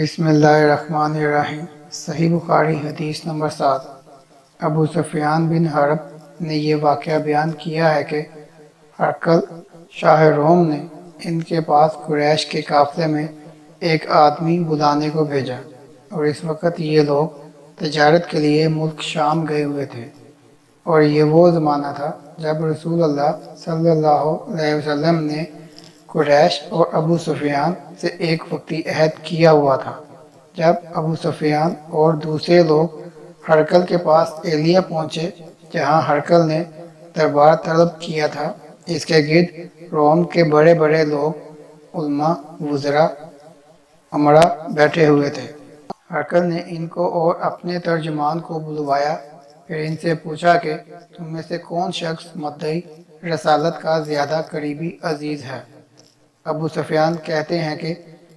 بسم اللہ الرحمن الرحیم۔ صحیح بخاری حدیث نمبر 7۔ ابو سفیان بن حرب نے یہ واقعہ بیان کیا ہے کہ ہرقل شاہ روم نے ان کے پاس قریش کے قافلے میں ایک آدمی بلانے کو بھیجا، اور اس وقت یہ لوگ تجارت کے لیے ملک شام گئے ہوئے تھے، اور یہ وہ زمانہ تھا جب رسول اللہ صلی اللہ علیہ وسلم نے قریش اور ابو سفیان سے ایک وقتی عہد کیا ہوا تھا۔ جب ابو سفیان اور دوسرے لوگ ہرقل کے پاس ایلیا پہنچے جہاں ہرقل نے دربار طلب کیا تھا، اس کے گرد روم کے بڑے بڑے لوگ، علماء، وزراء، امراء بیٹھے ہوئے تھے۔ ہرقل نے ان کو اور اپنے ترجمان کو بلوایا، پھر ان سے پوچھا کہ تم میں سے کون شخص مدعی رسالت کا زیادہ قریبی عزیز ہے؟ ابو سفیان کہتے ہیں کہ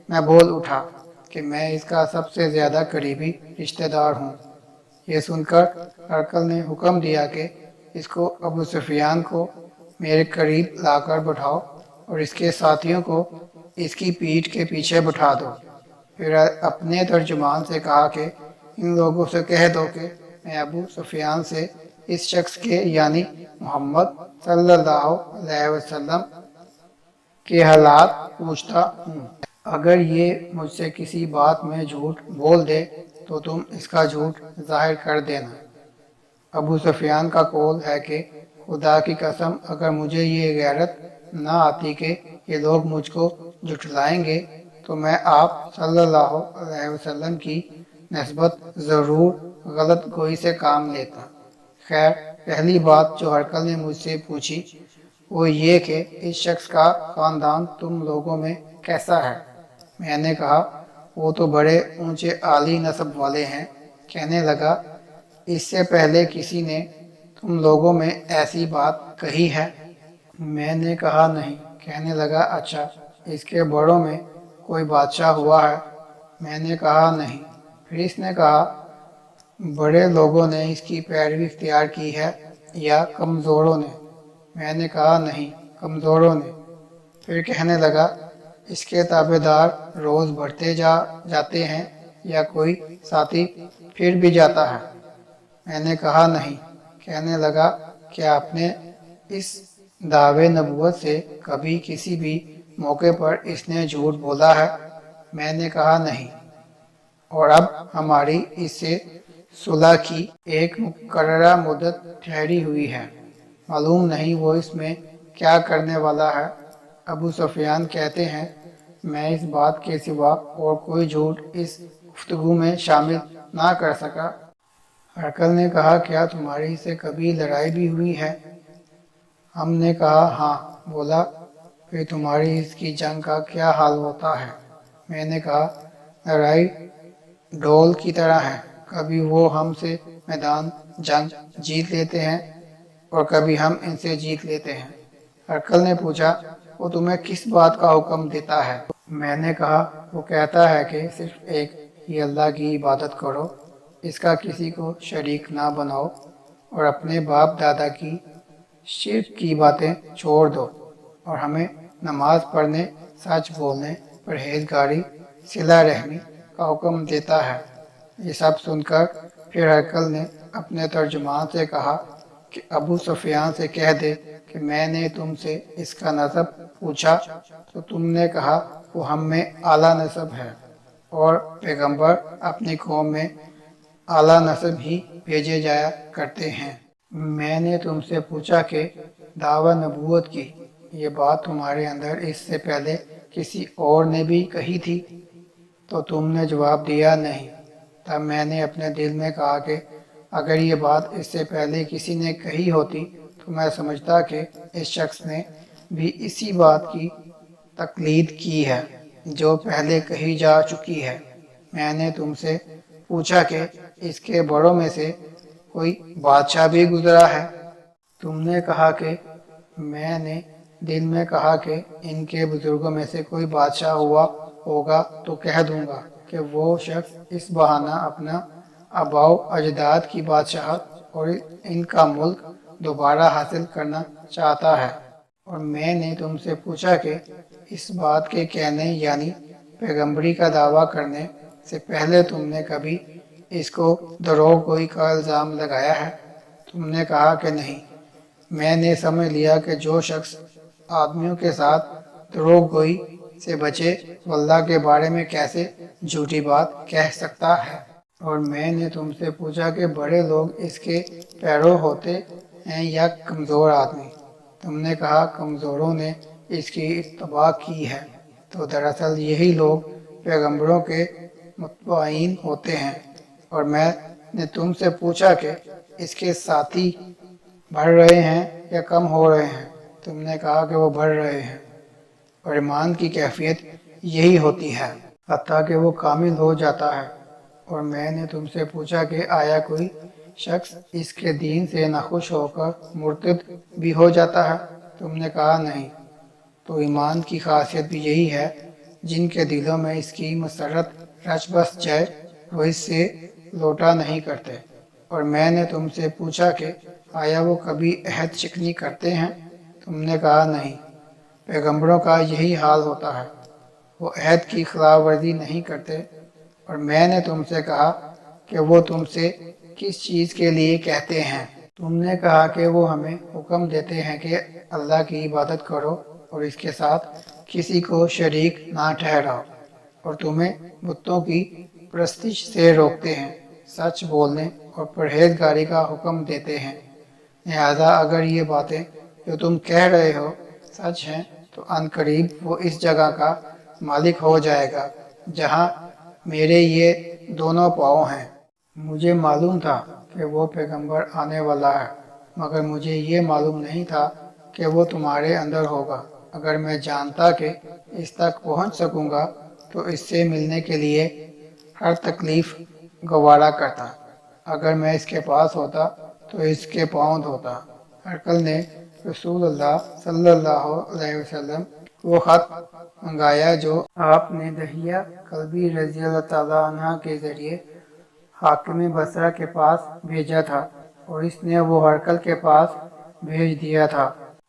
میں بول اٹھا کہ میں اس کا سب سے زیادہ قریبی رشتہ دار ہوں۔ یہ سن کر ہرقل نے حکم دیا کہ اس کو ابو سفیان کو میرے قریب لا کر بٹھاؤ اور اس کے ساتھیوں کو اس کی پیٹھ کے پیچھے بٹھا دو۔ پھر اپنے ترجمان سے کہا کہ ان لوگوں سے کہہ دو کہ میں ابو سفیان سے اس شخص کے یعنی محمد صلی اللہ علیہ وسلم کے حالات پوچھتا ہوں۔ اگر یہ مجھ سے کسی بات میں جھوٹ بول دے تو تم اس کا جھوٹ ظاہر کر دینا۔ ابو سفیان کا قول ہے کہ خدا کی قسم اگر مجھے یہ غیرت نہ آتی کہ یہ لوگ مجھ کو جھٹلائیں گے تو میں آپ صلی اللہ علیہ وسلم کی نسبت ضرور غلط گوئی سے کام لیتا۔ خیر، پہلی بات جو ہرقل نے مجھ سے پوچھی وہ یہ کہ اس شخص کا خاندان تم لوگوں میں کیسا ہے؟ میں نے کہا وہ تو بڑے اونچے عالی نسب والے ہیں۔ کہنے لگا اس سے پہلے کسی نے تم لوگوں میں ایسی بات کہی ہے؟ میں نے کہا نہیں۔ کہنے لگا اچھا، اس کے بڑوں میں کوئی بادشاہ ہوا ہے؟ میں نے کہا نہیں۔ پھر اس نے کہا بڑے لوگوں نے اس کی پیروی اختیار کی ہے یا کمزوروں نے؟ میں نے کہا نہیں، کمزوروں نے۔ پھر کہنے لگا اس کے تابع دار روز بڑھتے جاتے ہیں یا کوئی ساتھی پھر بھی جاتا ہے؟ میں نے کہا نہیں۔ کہنے لگا کیا آپ نے اس دعوے نبوت سے کبھی کسی بھی موقع پر اس نے جھوٹ بولا ہے؟ میں نے کہا نہیں۔ اور اب ہماری اس سے صلح کی ایک مقررہ مدت ٹھہری ہوئی ہے، معلوم نہیں وہ اس میں کیا کرنے والا ہے۔ ابو سفیان کہتے ہیں میں اس بات کے سوا اور کوئی جھوٹ اس گفتگو میں شامل نہ کر سکا۔ ہرقل نے کہا کیا تمہاری اس سے کبھی لڑائی بھی ہوئی ہے؟ ہم نے کہا ہاں۔ بولا پھر تمہاری اس کی جنگ کا کیا حال ہوتا ہے؟ میں نے کہا لڑائی ڈول کی طرح ہے، کبھی وہ ہم سے میدان جنگ جیت لیتے ہیں اور کبھی ہم ان سے جیت لیتے ہیں۔ ہرقل نے پوچھا وہ تمہیں کس بات کا حکم دیتا ہے؟ میں نے کہا وہ کہتا ہے کہ صرف ایک ہی اللہ کی عبادت کرو، اس کا کسی کو شریک نہ بناؤ، اور اپنے باپ دادا کی شرک کی باتیں چھوڑ دو، اور ہمیں نماز پڑھنے، سچ بولنے، پرہیزگاری، صلہ رحمی کا حکم دیتا ہے۔ یہ سب سن کر پھر ہرقل نے اپنے ترجمان سے کہا کہ ابو سفیان سے کہہ دے کہ میں نے تم سے اس کا نسب پوچھا تو تم نے کہا وہ ہم میں اعلیٰ نسب ہے، اور پیغمبر اپنی قوم میں اعلیٰ نسب ہی بھیجے جایا کرتے ہیں۔ میں نے تم سے پوچھا کہ دعوی نبوت کی یہ بات تمہارے اندر اس سے پہلے کسی اور نے بھی کہی تھی؟ تو تم نے جواب دیا نہیں۔ تب میں نے اپنے دل میں کہا کہ اگر یہ بات اس سے پہلے کسی نے کہی ہوتی تو میں سمجھتا کہ اس شخص نے بھی اسی بات کی تقلید کی ہے جو پہلے کہی جا چکی ہے۔ میں نے تم سے پوچھا کہ اس کے بڑوں میں سے کوئی بادشاہ بھی گزرا ہے؟ تم نے کہا کہ میں نے دل میں کہا کہ ان کے بزرگوں میں سے کوئی بادشاہ ہوا ہوگا تو کہہ دوں گا کہ وہ شخص اس بہانہ اپنا آباء و اجداد کی بادشاہت اور ان کا ملک دوبارہ حاصل کرنا چاہتا ہے۔ اور میں نے تم سے پوچھا کہ اس بات کے کہنے یعنی پیغمبری کا دعویٰ کرنے سے پہلے تم نے کبھی اس کو دروغ گوئی کا الزام لگایا ہے؟ تم نے کہا کہ نہیں۔ میں نے سمجھ لیا کہ جو شخص آدمیوں کے ساتھ دروغ گوئی سے بچے وہ اللہ کے بارے میں کیسے جھوٹی بات کہہ سکتا ہے۔ اور میں نے تم سے پوچھا کہ بڑے لوگ اس کے پیرو ہوتے ہیں یا کمزور آدمی؟ تم نے کہا کمزوروں نے اس کی اتباع کی ہے۔ تو دراصل یہی لوگ پیغمبروں کے متبعین ہوتے ہیں۔ اور میں نے تم سے پوچھا کہ اس کے ساتھی بڑھ رہے ہیں یا کم ہو رہے ہیں؟ تم نے کہا کہ وہ بڑھ رہے ہیں۔ اور ایمان کی کیفیت یہی ہوتی ہے حتیٰ کہ وہ کامل ہو جاتا ہے۔ اور میں نے تم سے پوچھا کہ آیا کوئی شخص اس کے دین سے ناخوش ہو کر مرتد بھی ہو جاتا ہے؟ تم نے کہا نہیں۔ تو ایمان کی خاصیت بھی یہی ہے، جن کے دلوں میں اس کی مسرت رچ بس جائے وہ اس سے لوٹا نہیں کرتے۔ اور میں نے تم سے پوچھا کہ آیا وہ کبھی عہد شکنی کرتے ہیں؟ تم نے کہا نہیں۔ پیغمبروں کا یہی حال ہوتا ہے، وہ عہد کی خلاف ورزی نہیں کرتے۔ اور میں نے تم سے کہا کہ وہ تم سے کس چیز کے لیے کہتے ہیں؟ تم نے کہا کہ وہ ہمیں حکم دیتے ہیں کہ اللہ کی عبادت کرو اور اس کے ساتھ کسی کو شریک نہ ٹھہراؤ، اور تمہیں بتوں کی پرستش سے روکتے ہیں، سچ بولنے اور پرہیزگاری کا حکم دیتے ہیں۔ لہذا اگر یہ باتیں جو تم کہہ رہے ہو سچ ہیں تو ان قریب وہ اس جگہ کا مالک ہو جائے گا جہاں میرے یہ دونوں پاؤں ہیں۔ مجھے معلوم تھا کہ وہ پیغمبر آنے والا ہے، مگر مجھے یہ معلوم نہیں تھا کہ وہ تمہارے اندر ہوگا۔ اگر میں جانتا کہ اس تک پہنچ سکوں گا تو اس سے ملنے کے لیے ہر تکلیف گوارا کرتا۔ اگر میں اس کے پاس ہوتا تو اس کے پاؤں دھوتا۔ ہرقل نے رسول اللہ صلی اللہ علیہ وسلم وہ خط منگایا جو آپ نے دحیہ کلبی رضی اللہ تعالیٰ عنہ کے ذریعے حاکم بصرہ کے پاس بھیجا تھا، اور اس نے وہ ہرقل کے پاس بھیج دیا تھا۔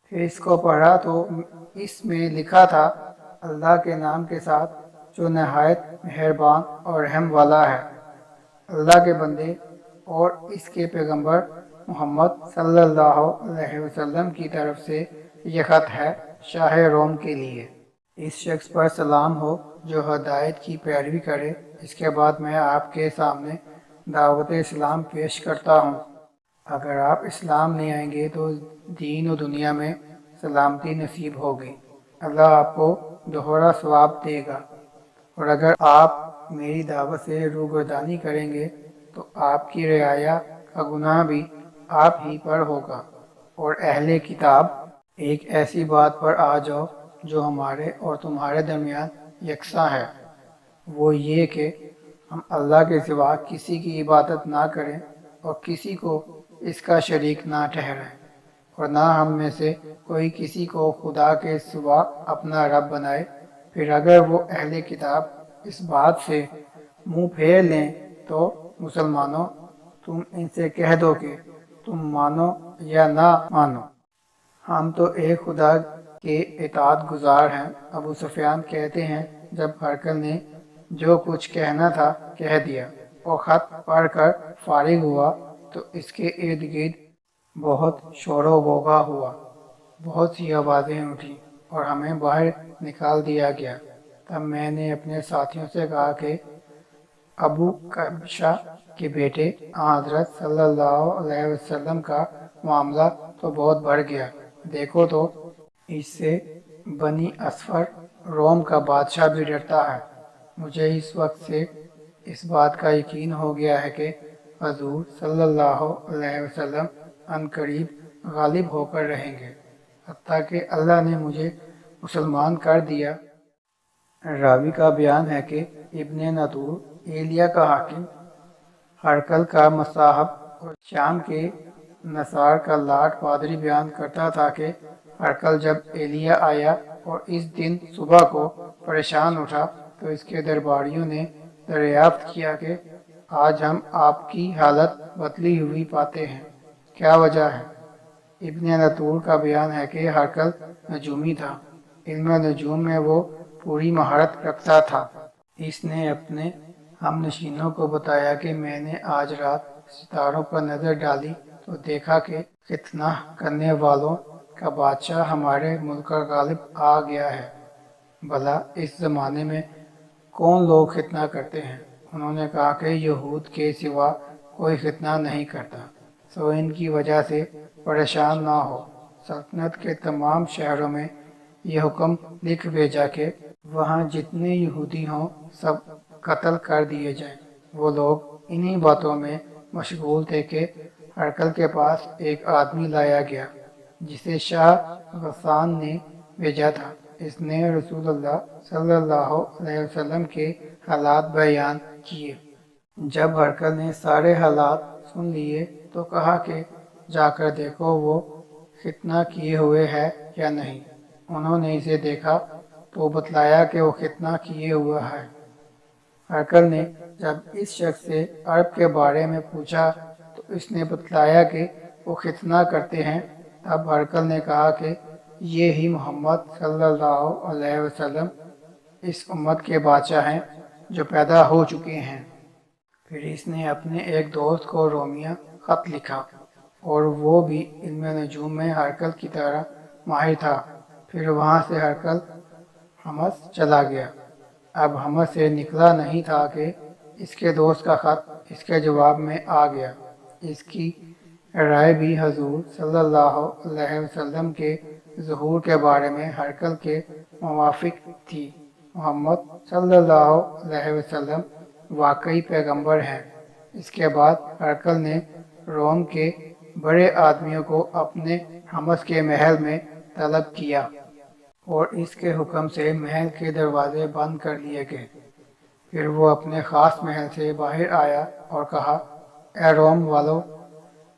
پھر اس کو پڑھا تو اس میں لکھا تھا، اللہ کے نام کے ساتھ جو نہایت مہربان اور رحم والا ہے۔ اللہ کے بندے اور اس کے پیغمبر محمد صلی اللہ علیہ وسلم کی طرف سے یہ خط ہے شاہ روم کے لیے۔ اس شخص پر سلام ہو جو ہدایت کی پیروی کرے۔ اس کے بعد میں آپ کے سامنے دعوت اسلام پیش کرتا ہوں۔ اگر آپ اسلام لے آئیں گے تو دین و دنیا میں سلامتی نصیب ہوگی، اللہ آپ کو دوہرا ثواب دے گا۔ اور اگر آپ میری دعوت سے روگردانی کریں گے تو آپ کی رعایا کا گناہ بھی آپ ہی پر ہوگا۔ اور اہل کتاب، ایک ایسی بات پر آ جاؤ جو ہمارے اور تمہارے درمیان یکساں ہے، وہ یہ کہ ہم اللہ کے سوا کسی کی عبادت نہ کریں اور کسی کو اس کا شریک نہ ٹھہرائیں، اور نہ ہم میں سے کوئی کسی کو خدا کے سوا اپنا رب بنائے۔ پھر اگر وہ اہل کتاب اس بات سے منہ پھیر لیں تو مسلمانوں، تم ان سے کہہ دو کہ تم مانو یا نہ مانو، ہم تو ایک خدا کے اطاعت گزار ہیں۔ ابو سفیان کہتے ہیں جب ہرقل نے جو کچھ کہنا تھا کہہ دیا اور خط پڑھ کر فارغ ہوا تو اس کے ارد گرد بہت شور و غوغا ہوا، بہت سی آوازیں اٹھیں اور ہمیں باہر نکال دیا گیا۔ تب میں نے اپنے ساتھیوں سے کہا کہ ابو کبشہ کے بیٹے حضرت صلی اللہ علیہ وسلم کا معاملہ تو بہت بڑھ گیا، دیکھو تو اس سے بنی اصفر روم کا بادشاہ بھی ڈرتا ہے۔ مجھے اس وقت سے اس بات کا یقین ہو گیا ہے کہ حضور صلی اللہ علیہ وسلم ان قریب غالب ہو کر رہیں گے، حتیٰ کہ اللہ نے مجھے مسلمان کر دیا۔ راوی کا بیان ہے کہ ابن نطور ایلیا کا حاکم، ہرقل کا مصاحب اور شام کے نصار کا لاٹ پادری بیان کرتا تھا کہ ہرقل جب ایلیا آیا اور اس دن صبح کو پریشان اٹھا تو اس کے درباریوں نے دریافت کیا کہ آج ہم آپ کی حالت بدلی ہوئی پاتے ہیں، کیا وجہ ہے؟ ابن نطور کا بیان ہے کہ ہرقل نجومی تھا، علم نجوم میں وہ پوری مہارت رکھتا تھا۔ اس نے اپنے ہم نشینوں کو بتایا کہ میں نے آج رات ستاروں پر نظر ڈالی تو دیکھا کہ فتنہ کرنے والوں کا بادشاہ ہمارے ملک کا غالب آ گیا ہے۔ بھلا اس زمانے میں کون لوگ فتنہ کرتے ہیں؟ انہوں نے کہا کہ یہود کے سوا کوئی فتنہ نہیں کرتا، سو ان کی وجہ سے پریشان نہ ہو۔ سلطنت کے تمام شہروں میں یہ حکم لکھ بھیجا کہ وہاں جتنے یہودی ہوں سب قتل کر دیے جائیں۔ وہ لوگ انہی باتوں میں مشغول تھے کہ ہرقل کے پاس ایک آدمی لایا گیا جسے شاہ غسان نے بھیجا تھا۔ اس نے رسول اللہ صلی اللہ علیہ وسلم کے حالات بیان کیے۔ جب ہرقل نے سارے حالات سن لیے تو کہا کہ جا کر دیکھو وہ ختنہ کیے ہوئے ہے یا نہیں۔ انہوں نے اسے دیکھا تو بتلایا کہ وہ ختنہ کیے ہوا ہے۔ ہرقل نے جب اس شخص سے عرب کے بارے میں پوچھا تو اس نے بتلایا کہ وہ ختنہ کرتے ہیں۔ تب ہرقل نے کہا کہ یہ ہی محمد صلی اللہ علیہ وسلم اس امت کے بادشاہ ہیں جو پیدا ہو چکے ہیں۔ پھر اس نے اپنے ایک دوست کو رومیہ خط لکھا اور وہ بھی علم نجوم میں ہرقل کی طرح ماہر تھا۔ پھر وہاں سے ہرقل حمص چلا گیا۔ اب حمص سے نکلا نہیں تھا کہ اس کے دوست کا خط اس کے جواب میں آ گیا۔ اس کی رائے بھی حضور صلی اللہ علیہ وسلم کے ظہور کے بارے میں ہرقل کے موافق تھی۔ محمد صلی اللہ علیہ وسلم واقعی پیغمبر ہیں۔ اس کے بعد ہرقل نے روم کے بڑے آدمیوں کو اپنے حمص کے محل میں طلب کیا اور اس کے حکم سے محل کے دروازے بند کر لیے گئے۔ پھر وہ اپنے خاص محل سے باہر آیا اور کہا، اے روم والو،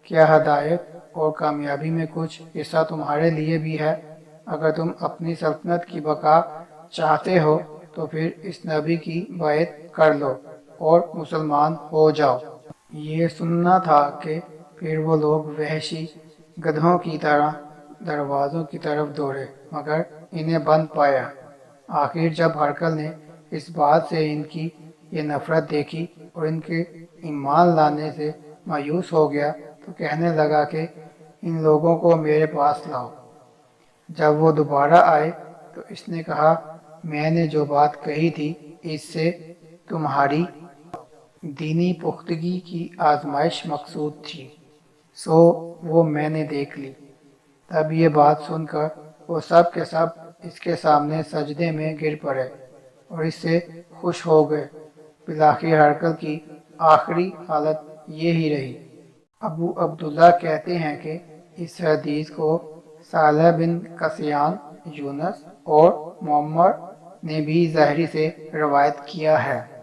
کیا ہدایت اور کامیابی میں کچھ حصہ تمہارے لیے بھی ہے؟ اگر تم اپنی سلطنت کی بقا چاہتے ہو تو پھر اس نبی کی بیعت کر لو اور مسلمان ہو جاؤ۔ یہ سننا تھا کہ پھر وہ لوگ وحشی گدھوں کی طرح دروازوں کی طرف دوڑے مگر انہیں بند پایا۔ آخر جب ہرقل نے اس بات سے ان کی یہ نفرت دیکھی اور ان کے ایمان لانے سے مایوس ہو گیا تو کہنے لگا کہ ان لوگوں کو میرے پاس لاؤ۔ جب وہ دوبارہ آئے تو اس نے کہا، میں نے جو بات کہی تھی اس سے تمہاری دینی پختگی کی آزمائش مقصود تھی، سو وہ میں نے دیکھ لی۔ تب یہ بات سن کر وہ سب کے سب اس کے سامنے سجدے میں گر پڑے اور اس سے خوش ہو گئے۔ بالآخر ہرقل کی آخری حالت یہی رہی۔ ابو عبداللہ کہتے ہیں کہ اس حدیث کو صالح بن قسیان، یونس اور معمر نے بھی ظاہری سے روایت کیا ہے۔